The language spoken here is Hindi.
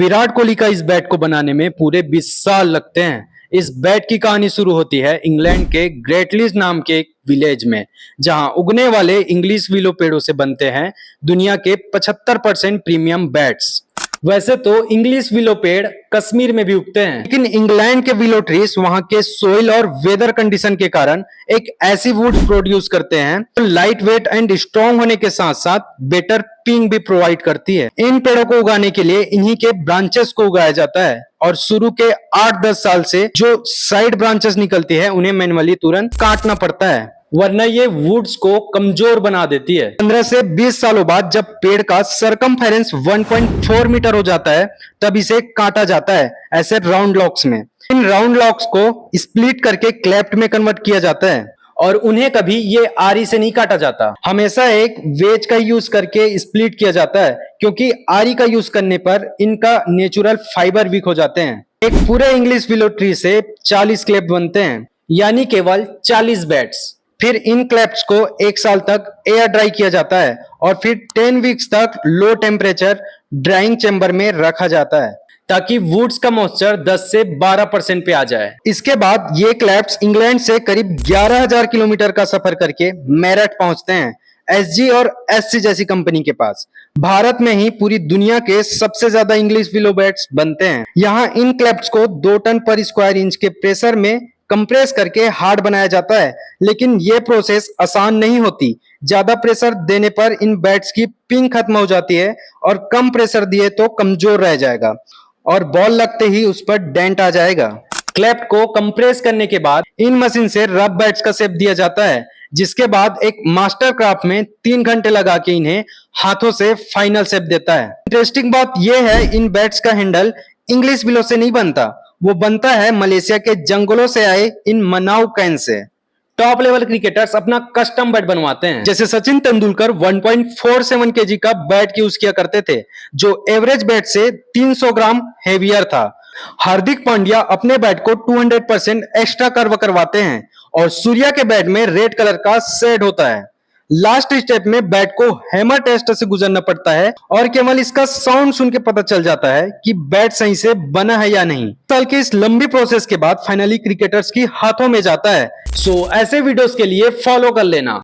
विराट कोहली का इस बैट को बनाने में पूरे 20 साल लगते हैं। इस बैट की कहानी शुरू होती है इंग्लैंड के ग्रेटलिस्ट नाम के एक विलेज में, जहां उगने वाले इंग्लिश विलो पेड़ों से बनते हैं दुनिया के 75% प्रीमियम बैट्स। वैसे तो इंग्लिश विलो पेड़ कश्मीर में भी उगते हैं, लेकिन इंग्लैंड के विलो ट्रीज वहां के सोइल और वेदर कंडीशन के कारण एक ऐसी वुड प्रोड्यूस करते हैं जो लाइट वेट एंड स्ट्रॉन्ग होने के साथ साथ बेटर पिंग भी प्रोवाइड करती है। इन पेड़ों को उगाने के लिए इन्हीं के ब्रांचेस को उगाया जाता है और शुरू के 8-10 साल से जो साइड ब्रांचेस निकलती है उन्हें मैनुअली तुरंत काटना पड़ता है, वरना ये वुड्स को कमजोर बना देती है। 15 से 20 सालों बाद जब पेड़ का सरकमफेरेंस 1.4 मीटर हो जाता है तब इसे काटा जाता है ऐसे राउंड लॉक्स में। इन राउंड लॉक्स को स्प्लिट करके क्लेफ्ट में कन्वर्ट किया जाता है और उन्हें कभी ये आरी से नहीं काटा जाता, हमेशा एक वेज का यूज करके स्प्लिट किया जाता है, क्योंकि आरी का यूज करने पर इनका नेचुरल फाइबर वीक हो जाते हैं। एक पूरे इंग्लिश विलो ट्री से 40 क्लेप बनते हैं, यानी केवल 40 बैट्स। फिर इन क्लेप्स को 1 साल तक एयर ड्राई किया जाता है और फिर 10 वीक्स तक लो टेम्परेचर ड्राइंग चेंबर में रखा जाता है ताकि वुड्स का मॉइस्चर 10 से 12% पे आ जाए। इसके बाद ये क्लेप्स इंग्लैंड से करीब 11,000 किलोमीटर का सफर करके मेरठ पहुंचते हैं एसजी और एससी जैसी कंपनी के पास। भारत में ही पूरी दुनिया के सबसे ज्यादा इंग्लिश विलो बैट्स बनते हैं। यहाँ इन क्लेप्स को 2 टन पर स्क्वायर इंच के प्रेशर में कंप्रेस करके हार्ड बनाया जाता है, लेकिन ये प्रोसेस आसान नहीं होती। ज्यादा प्रेशर देने पर इन बैट्स की पिंग खत्म हो जाती है और कम प्रेशर दिए तो कमजोर रह जाएगा और बॉल लगते ही उस पर डेंट आ जाएगा। क्लेप्ट को कंप्रेस करने के बाद इन मशीन से रफ बैट्स का शेप दिया जाता है, जिसके बाद एक मास्टर क्राफ्ट में 3 घंटे लगा के इन्हें हाथों से फाइनल शेप देता है। इंटरेस्टिंग बात यह है इन बैट्स का हैंडल इंग्लिश विलो से नहीं बनता, वो बनता है मलेशिया के जंगलों से आए इन मनाऊ कैन से। टॉप लेवल क्रिकेटर्स अपना कस्टम बैट बनवाते हैं, जैसे सचिन तेंदुलकर 1.47 केजी का बैट यूज किया करते थे, जो एवरेज बैट से 300 ग्राम हेवियर था। हार्दिक पांड्या अपने बैट को 200% एक्स्ट्रा कर्व करवाते हैं और सूर्या के बैट में रेड कलर का शेड होता है। लास्ट स्टेप में बैट को हैमर टेस्ट से गुजरना पड़ता है और केवल इसका साउंड सुन के पता चल जाता है कि बैट सही से बना है या नहीं। साल की इस लंबी प्रोसेस के बाद फाइनली क्रिकेटर्स की हाथों में जाता है। सो ऐसे वीडियोस के लिए फॉलो कर लेना।